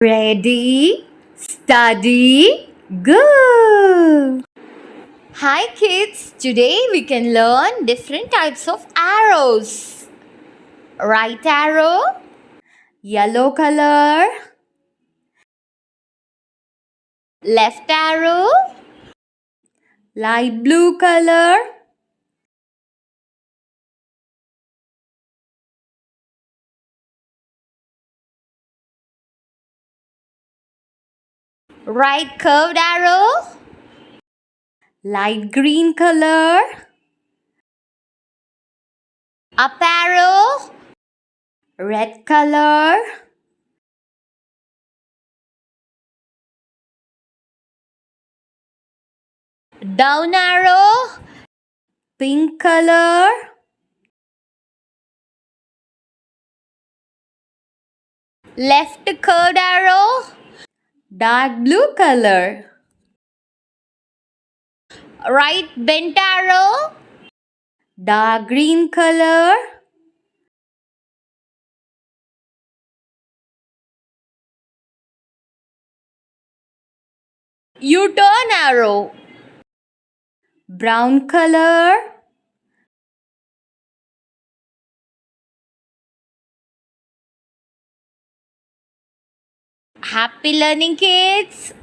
Ready, study, go! Hi kids, today we can learn different types of arrows. Right arrow, yellow color. Left arrow, light blue color. Right curved arrow, light green color. Up arrow, red color. Down arrow, pink color. Left curved arrow, dark blue color. Right bent arrow, dark green color. U-turn arrow, brown color. Happy learning, kids!